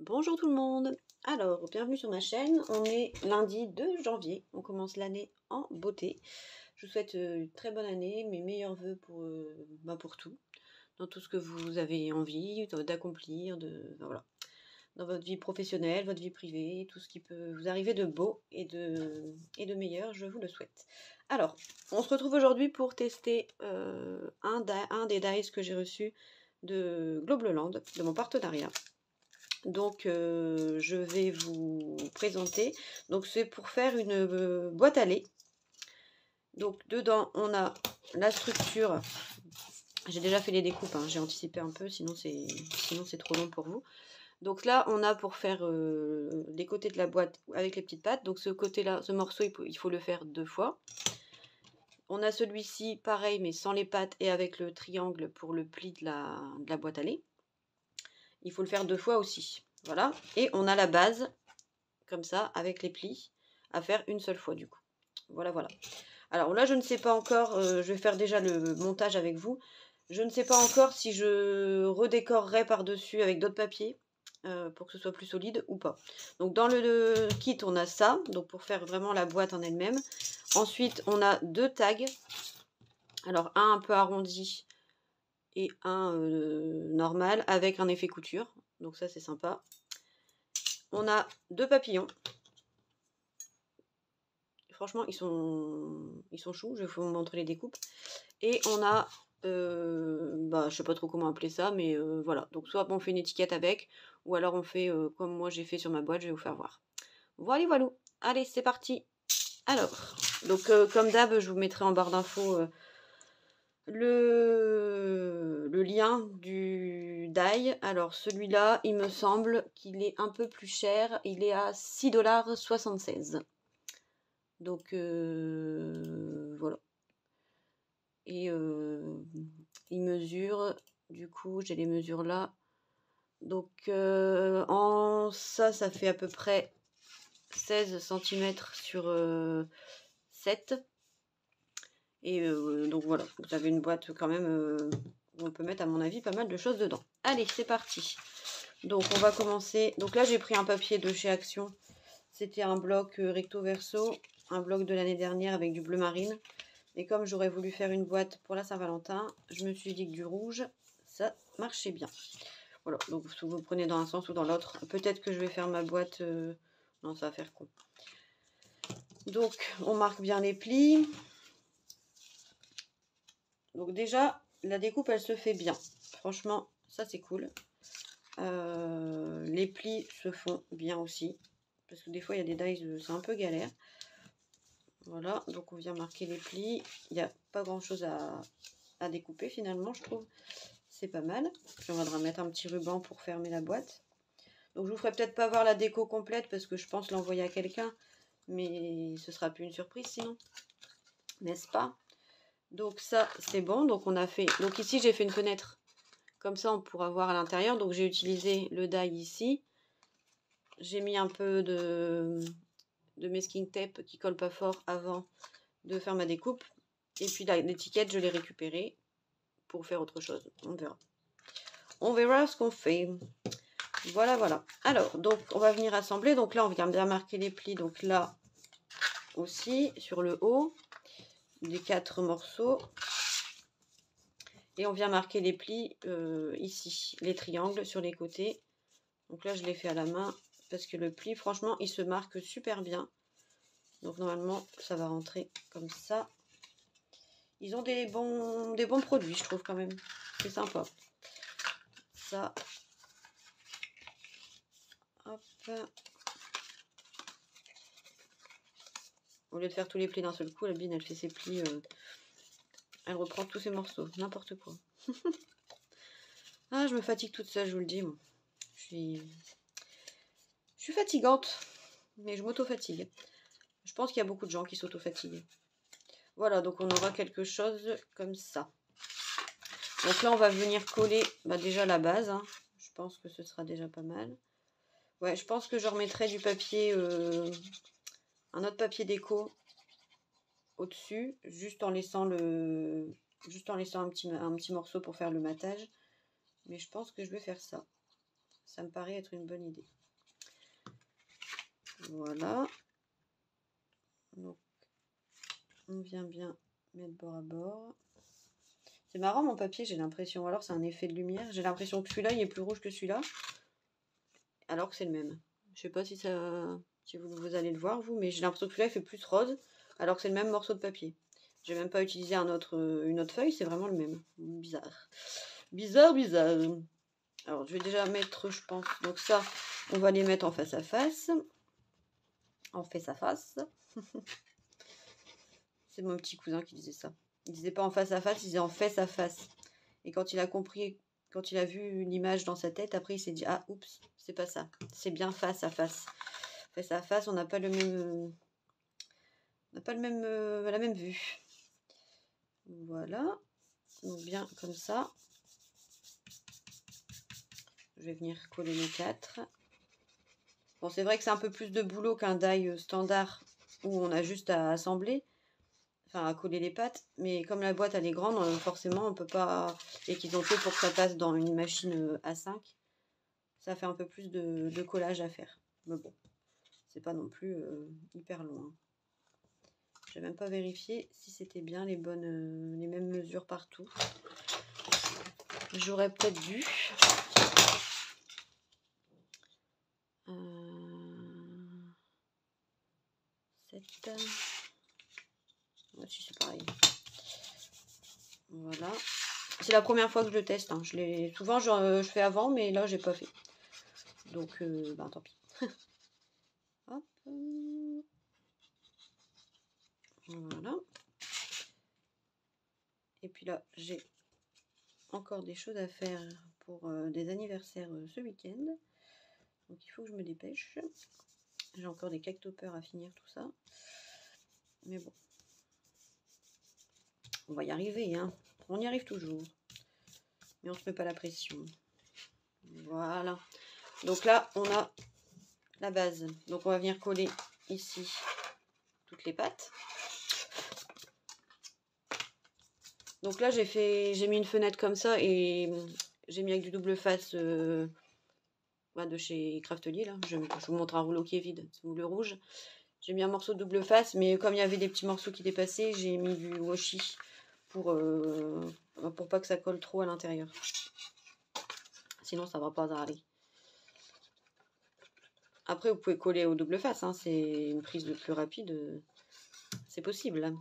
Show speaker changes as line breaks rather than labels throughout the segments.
Bonjour tout le monde. Alors, bienvenue sur ma chaîne. On est lundi 2 janvier. On commence l'année en beauté. Je vous souhaite une très bonne année, mes meilleurs vœux pour tout. Dans tout ce que vous avez envie d'accomplir, voilà. Dans votre vie professionnelle, votre vie privée, tout ce qui peut vous arriver de beau et de meilleur, je vous le souhaite. Alors, on se retrouve aujourd'hui pour tester un des dies que j'ai reçu de Globleland, de mon partenariat. Donc je vais vous présenter. Donc c'est pour faire une boîte à lait. Donc dedans on a la structure. J'ai déjà fait les découpes, hein, j'ai anticipé un peu, sinon c'est trop long pour vous. Donc là on a pour faire les côtés de la boîte avec les petites pattes. Donc ce côté-là, ce morceau, il faut le faire 2 fois. On a celui-ci pareil mais sans les pattes et avec le triangle pour le pli de la boîte à lait. Il faut le faire 2 fois aussi. Voilà. Et on a la base, comme ça, avec les plis, à faire une seule fois du coup. Voilà, voilà. Alors là, je ne sais pas encore, je vais faire déjà le montage avec vous. Je ne sais pas encore si je redécorerai par-dessus avec d'autres papiers, pour que ce soit plus solide ou pas. Donc dans le kit, on a ça, donc pour faire vraiment la boîte en elle-même. Ensuite, on a 2 tags. Alors un peu arrondi et un normal avec un effet couture. Donc ça, c'est sympa. On a 2 papillons. Franchement, ils sont choux. Je vais vous montrer les découpes. Et on a, je sais pas trop comment appeler ça, mais voilà. Donc soit on fait une étiquette avec, ou alors on fait comme moi j'ai fait sur ma boîte. Je vais vous faire voir. Voilà, voilà. Allez, c'est parti. Alors, donc comme d'hab, je vous mettrai en barre d'infos le lien du die. Alors celui-là, il me semble qu'il est un peu plus cher. Il est à 6,76 $. Donc voilà. Et il mesure, du coup j'ai les mesures là. Donc ça fait à peu près 16 cm sur 7. Et donc voilà, vous avez une boîte quand même où on peut mettre à mon avis pas mal de choses dedans. Allez, c'est parti. Donc on va commencer. Donc là j'ai pris un papier de chez Action. C'était un bloc recto verso, un bloc de l'année dernière avec du bleu marine. Et comme j'aurais voulu faire une boîte pour la Saint-Valentin, je me suis dit que du rouge, ça marchait bien. Voilà, donc vous prenez dans un sens ou dans l'autre. Peut-être que je vais faire ma boîte... Non, ça va faire con. Donc, on marque bien les plis. Donc déjà, la découpe, elle se fait bien. Franchement, ça c'est cool. Les plis se font bien aussi. Parce que des fois, il y a des dies, c'est un peu galère. Voilà, donc on vient marquer les plis. Il n'y a pas grand-chose à découper finalement, je trouve. C'est pas mal. Puis on va remettre un petit ruban pour fermer la boîte. Donc je vous ferai peut-être pas voir la déco complète parce que je pense l'envoyer à quelqu'un. Mais ce sera plus une surprise sinon. N'est-ce pas? Donc ça, c'est bon. Donc on a fait... Donc ici, j'ai fait une fenêtre. Comme ça, on pourra voir à l'intérieur. Donc j'ai utilisé le die ici. J'ai mis un peu de masking tape qui colle pas fort avant de faire ma découpe. Et puis l'étiquette, je l'ai récupérée pour faire autre chose. On verra. On verra ce qu'on fait. Voilà, voilà. Alors, donc, on va venir assembler. Donc là, on vient bien marquer les plis. Donc là aussi, sur le haut, des 4 morceaux. Et on vient marquer les plis ici, les triangles sur les côtés. Donc là, je l'ai fait à la main parce que le pli, franchement, il se marque super bien. Donc normalement, ça va rentrer comme ça. Ils ont des bons produits, je trouve quand même. C'est sympa. Ça. Hop. Au lieu de faire tous les plis d'un seul coup, la bine, elle fait ses plis. Elle reprend tous ses morceaux. N'importe quoi. Ah, je me fatigue toute seule, je vous le dis. Moi. Je suis fatigante. Mais je m'auto-fatigue. Je pense qu'il y a beaucoup de gens qui s'auto-fatiguent. Voilà, donc on aura quelque chose comme ça. Donc là, on va venir coller déjà la base. Hein. Je pense que ce sera déjà pas mal. Ouais, je pense que je remettrai du papier, un autre papier déco au-dessus, juste en laissant un petit morceau pour faire le matage. Mais je pense que je vais faire ça. Ça me paraît être une bonne idée. Voilà. Donc, on vient bien mettre bord à bord. C'est marrant mon papier, j'ai l'impression. Alors c'est un effet de lumière. J'ai l'impression que celui-là, il est plus rouge que celui-là. Alors que c'est le même. Je sais pas si ça, si vous allez le voir vous, mais j'ai l'impression que celui-là il fait plus rose, alors que c'est le même morceau de papier. J'ai même pas utilisé une autre feuille, c'est vraiment le même. Bizarre. Bizarre, bizarre. Alors je vais déjà mettre, je pense, donc ça, on va les mettre en face à face. En face à face. C'est mon petit cousin qui disait ça. Il disait pas en face à face, il disait en face à face. Et quand il a compris, quand il a vu l'image dans sa tête, après il s'est dit ah oups, c'est pas ça. C'est bien face à face. Face à face, on n'a pas le même, la même vue. Voilà. Donc bien comme ça. Je vais venir coller les 4. Bon, c'est vrai que c'est un peu plus de boulot qu'un die standard où on a juste à assembler. Enfin, à coller les pattes, mais comme la boîte elle est grande, forcément on peut pas, et qu'ils ont fait pour que ça passe dans une machine A5, ça fait un peu plus de collage à faire. Mais bon, c'est pas non plus hyper loin. J'ai même pas vérifié si c'était bien les mêmes mesures partout. J'aurais peut-être dû. Si c'est pareil. Voilà. C'est la première fois que je le teste. Hein. Souvent je fais avant, mais là j'ai pas fait. Donc ben tant pis. Hop. Voilà. Et puis là j'ai encore des choses à faire pour des anniversaires ce week-end. Donc il faut que je me dépêche. J'ai encore des cactopeurs à finir tout ça. Mais bon. On va y arriver, hein. On y arrive toujours. Mais on ne se met pas la pression. Voilà. Donc là, on a la base. Donc on va venir coller ici toutes les pattes. Donc là, j'ai mis une fenêtre comme ça et j'ai mis avec du double face de chez Craftelier. Là. Je vous montre un rouleau qui est vide. C'est le rouge. J'ai mis un morceau de double face, mais comme il y avait des petits morceaux qui dépassaient, j'ai mis du washi pour pas que ça colle trop à l'intérieur. Sinon, ça va pas aller. Après, vous pouvez coller au double face. Hein, c'est une prise de plus rapide. C'est possible. Hein.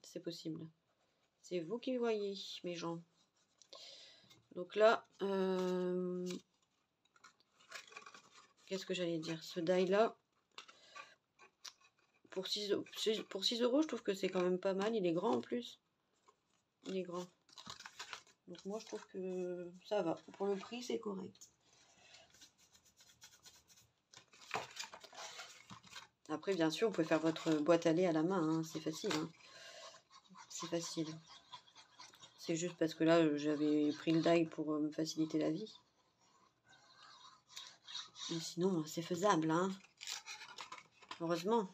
C'est possible. C'est vous qui voyez, mes gens. Donc là, qu'est-ce que j'allais dire? Ce die-là, pour 6 €, je trouve que c'est quand même pas mal. Il est grand en plus. Il est grand. Donc moi, je trouve que ça va. Pour le prix, c'est correct. Après, bien sûr, vous pouvez faire votre boîte à lait à la main. Hein. C'est facile. Hein. C'est facile. C'est juste parce que là, j'avais pris le die pour me faciliter la vie. Mais sinon, c'est faisable. Hein. Heureusement.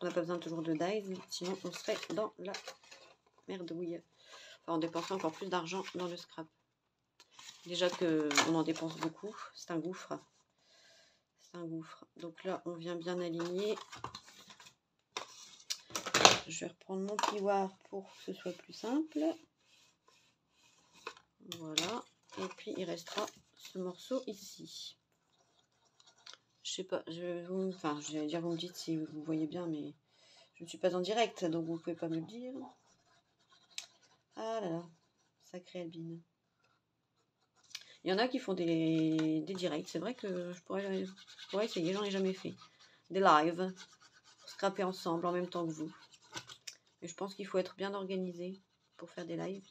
On n'a pas besoin toujours de dies. Sinon, on serait dans la merdouille. Enfin, on dépenserait encore plus d'argent dans le scrap. Déjà qu'on en dépense beaucoup. C'est un gouffre. C'est un gouffre. Donc là, on vient bien aligner. Je vais reprendre mon plioir pour que ce soit plus simple. Voilà. Et puis, il restera ce morceau ici. Je sais pas. J'allais dire, vous me dites si vous voyez bien, mais je ne suis pas en direct, donc vous ne pouvez pas me le dire. Ah là là. Sacrée Albine. Il y en a qui font des directs. C'est vrai que je pourrais essayer. J'en ai jamais fait. Des lives. Scraper ensemble en même temps que vous. Mais je pense qu'il faut être bien organisé pour faire des lives.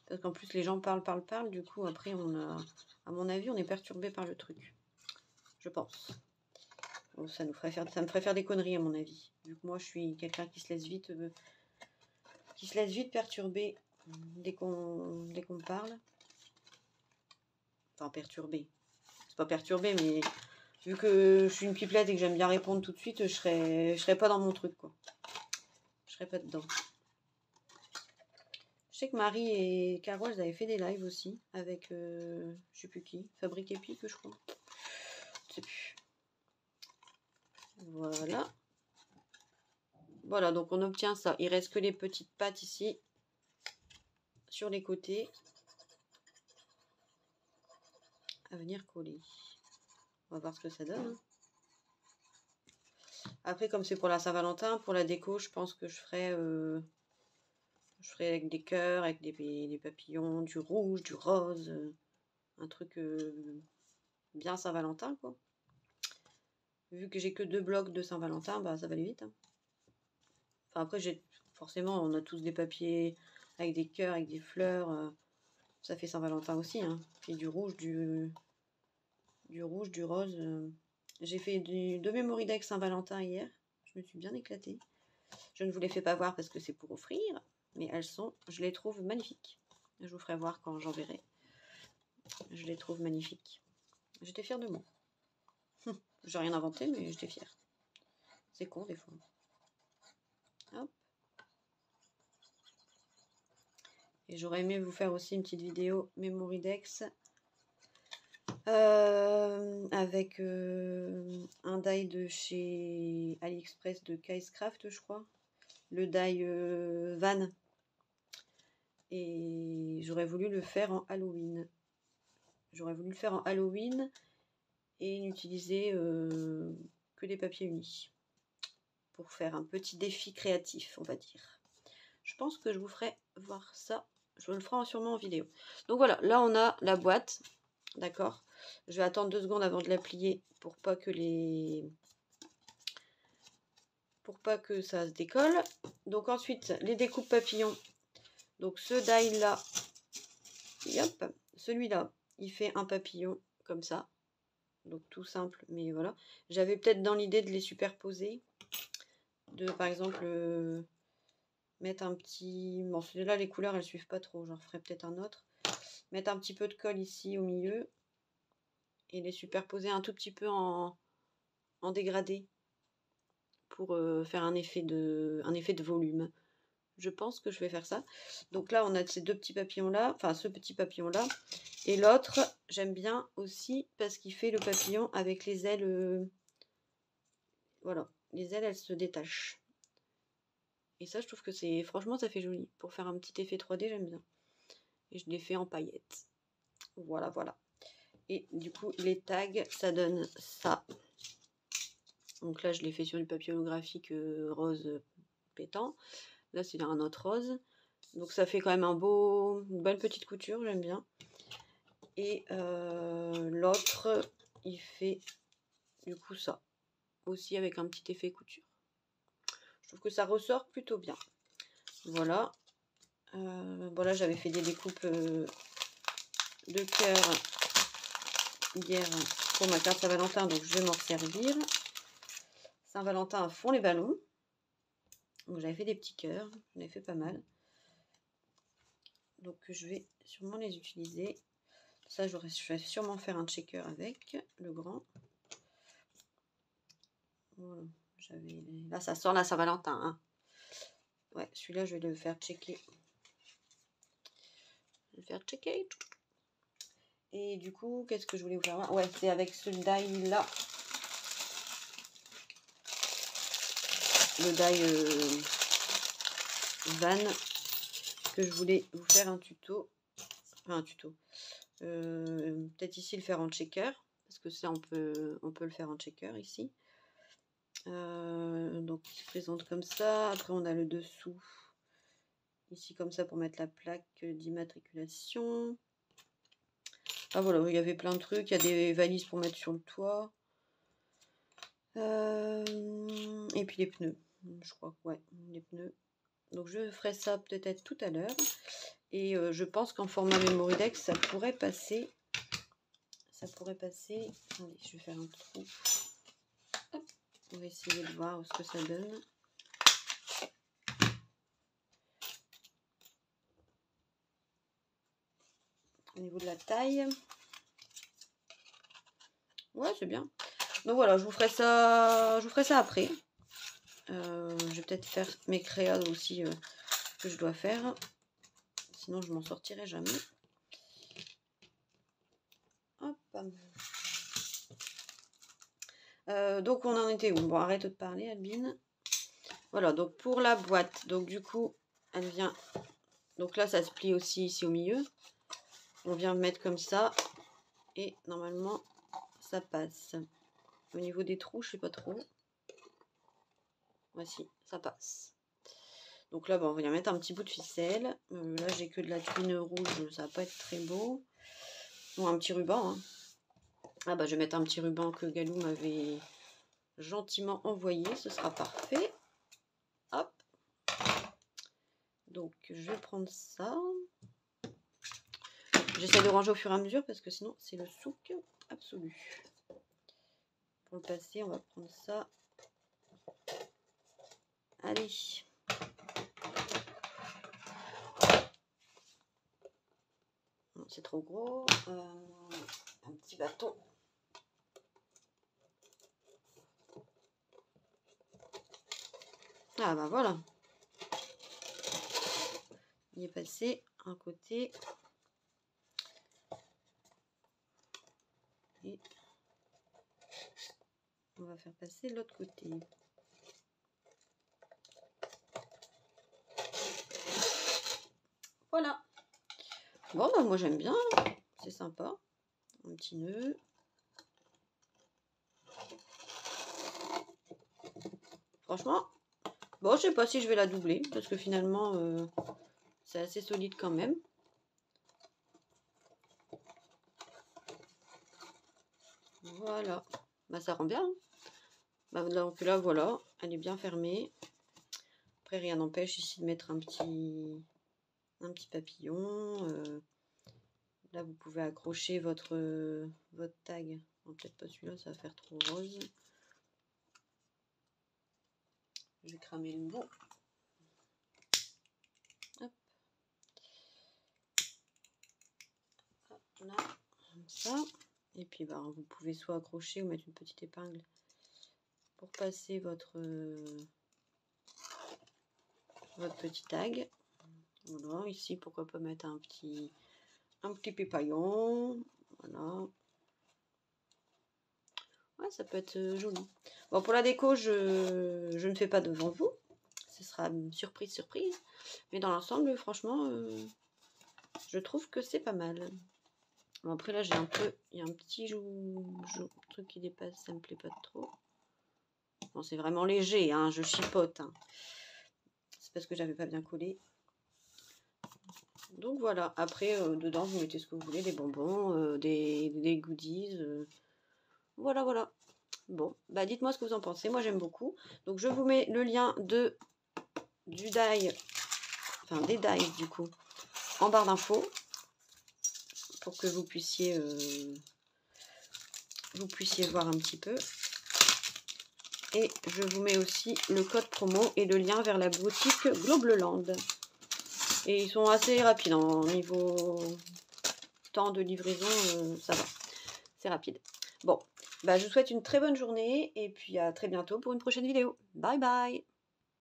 Parce qu'en plus, les gens parlent. Du coup, après, à mon avis, on est perturbé par le truc. Je pense. Bon, ça me ferait faire des conneries, à mon avis. Vu que moi, je suis quelqu'un qui se laisse vite perturber dès qu'on me parle. Enfin, perturbé. C'est pas perturbé, mais vu que je suis une pipelette et que j'aime bien répondre tout de suite, je serais pas dans mon truc, quoi. Je serais pas dedans. Je sais que Marie et Caro, elles avaient fait des lives aussi avec, je sais plus qui, Fabrique Épique, je crois. Je sais plus. Voilà. Voilà, donc on obtient ça. Il reste que les petites pattes ici, sur les côtés, à venir coller. On va voir ce que ça donne. Après, comme c'est pour la Saint-Valentin, pour la déco, je pense que je ferai avec des cœurs, avec des papillons, du rouge, du rose, un truc bien Saint-Valentin, quoi. Vu que j'ai que 2 blocs de Saint-Valentin, bah ça va aller vite. Hein. Enfin, après, forcément, on a tous des papiers avec des cœurs, avec des fleurs. Ça fait Saint-Valentin aussi. Hein. Puis du rouge, du rose. J'ai fait deux Mémoridex Saint-Valentin hier. Je me suis bien éclatée. Je ne vous les fais pas voir parce que c'est pour offrir. Mais je les trouve magnifiques. Je vous ferai voir quand j'enverrai. Je les trouve magnifiques. J'étais fière de moi. J'ai rien inventé, mais j'étais fière. C'est con des fois. Hop. Et j'aurais aimé vous faire aussi une petite vidéo Mémoridex avec un die de chez AliExpress de Kaiscraft, je crois. Le die Van. Et j'aurais voulu le faire en Halloween. Et n'utiliser que des papiers unis. Pour faire un petit défi créatif, on va dire. Je pense que je vous ferai voir ça. Je le ferai sûrement en vidéo. Donc voilà, là on a la boîte. D'accord. Je vais attendre 2 secondes avant de la plier pour pas que ça se décolle. Donc ensuite, les découpes papillons. Donc ce die là, hop, celui-là, il fait un papillon comme ça. Donc tout simple, mais voilà. J'avais peut-être dans l'idée de les superposer. Par exemple, mettre un petit... Bon, celui-là, les couleurs, elles suivent pas trop. J'en ferai peut-être un autre. Mettre un petit peu de colle ici au milieu. Et les superposer un tout petit peu en dégradé. Pour faire un effet de volume. Je pense que je vais faire ça. Donc là, on a ces 2 petits papillons-là. Enfin, ce petit papillon-là. Et l'autre, j'aime bien aussi parce qu'il fait le papillon avec les ailes. Voilà. Les ailes, elles se détachent. Et ça, je trouve que franchement, ça fait joli. Pour faire un petit effet 3D, j'aime bien. Et je l'ai fait en paillettes. Voilà, voilà. Et du coup, les tags, ça donne ça. Donc là, je l'ai fait sur du papier holographique rose pétant. Là, c'est un autre rose. Donc ça fait quand même une belle petite couture, j'aime bien. Et l'autre, il fait du coup ça. Aussi avec un petit effet couture. Je trouve que ça ressort plutôt bien. Voilà. Bon là, j'avais fait des découpes de cœur hier pour ma carte Saint-Valentin, donc je vais m'en servir. Saint-Valentin à fond les ballons. Donc j'avais fait des petits cœurs, j'en ai fait pas mal. Donc je vais sûrement les utiliser. Ça, je vais sûrement faire un checker avec le grand. Voilà, là, ça sort la Saint-Valentin. Hein. Ouais, celui-là, je vais le faire checker. Et du coup, qu'est-ce que je voulais vous faire voir? Ouais, c'est avec ce die-là. Le die Van. Que je voulais vous faire un tuto. Enfin, un tuto. Peut-être ici le faire en checker. Parce que ça, on peut le faire en checker ici. Donc il se présente comme ça. Après on a le dessous ici comme ça pour mettre la plaque d'immatriculation. Ah voilà, il y avait plein de trucs. Il y a des valises pour mettre sur le toit. Et puis les pneus. Je crois que ouais, les pneus. Donc je ferai ça peut-être tout à l'heure. Et je pense qu'en format Mémoridex, ça pourrait passer. Attendez, je vais faire un trou. Hop. On va essayer de voir ce que ça donne. Au niveau de la taille. Ouais, c'est bien. Donc voilà, je vous ferai ça après. Je vais peut-être faire mes créas aussi que je dois faire. sinon je m'en sortirai jamais. Hop. Donc on en était où? Bon, arrête de parler, Albine. Voilà, donc pour la boîte, donc du coup, elle vient... Donc là, ça se plie aussi ici au milieu. On vient mettre comme ça. Et normalement, ça passe. Au niveau des trous, je sais pas trop. Voici, ça passe. Donc là, bon, on va y mettre un petit bout de ficelle. Là, j'ai que de la tuile rouge, ça va pas être très beau. Ou un petit ruban. Hein. Ah bah, je vais mettre un petit ruban que Galou m'avait gentiment envoyé. Ce sera parfait. Hop. Donc, je vais prendre ça. J'essaie de ranger au fur et à mesure parce que sinon, c'est le souk absolu. Pour le passer, on va prendre ça. Allez. C'est trop gros. Un petit bâton. Ah bah voilà. Il est passé un côté. Et on va faire passer l'autre côté. Voilà. Bon bah moi j'aime bien. C'est sympa. Un petit nœud. Franchement, bon je sais pas si je vais la doubler. Parce que finalement c'est assez solide quand même. Voilà. Bah ça rend bien. Hein. Bah, donc là voilà. Elle est bien fermée. Après rien n'empêche ici de mettre un petit papillon. Là vous pouvez accrocher votre tag. Non, peut-être pas celui-là, ça va faire trop rose. Je vais cramer le bout. Hop. Hop, là, comme ça. Et puis bah, vous pouvez soit accrocher ou mettre une petite épingle pour passer votre petit tag. Voilà, ici pourquoi pas mettre un petit pépaillon. Voilà. Ouais, ça peut être joli. Bon, pour la déco, je ne fais pas devant vous. Ce sera une surprise. Mais dans l'ensemble, franchement, je trouve que c'est pas mal. Bon, après là, il y a un petit truc qui dépasse, ça me plaît pas trop. Bon, c'est vraiment léger, hein, je chipote. Hein. C'est parce que j'avais pas bien collé. Donc voilà, après, dedans, vous mettez ce que vous voulez, des bonbons, des goodies. Voilà. Bon, bah dites-moi ce que vous en pensez. Moi, j'aime beaucoup. Donc, je vous mets le lien des dies du coup, en barre d'infos pour que vous puissiez voir un petit peu. Et je vous mets aussi le code promo et le lien vers la boutique Globleland. Et ils sont assez rapides en niveau temps de livraison, ça va. C'est rapide. Bon, bah, je vous souhaite une très bonne journée et puis à très bientôt pour une prochaine vidéo. Bye bye!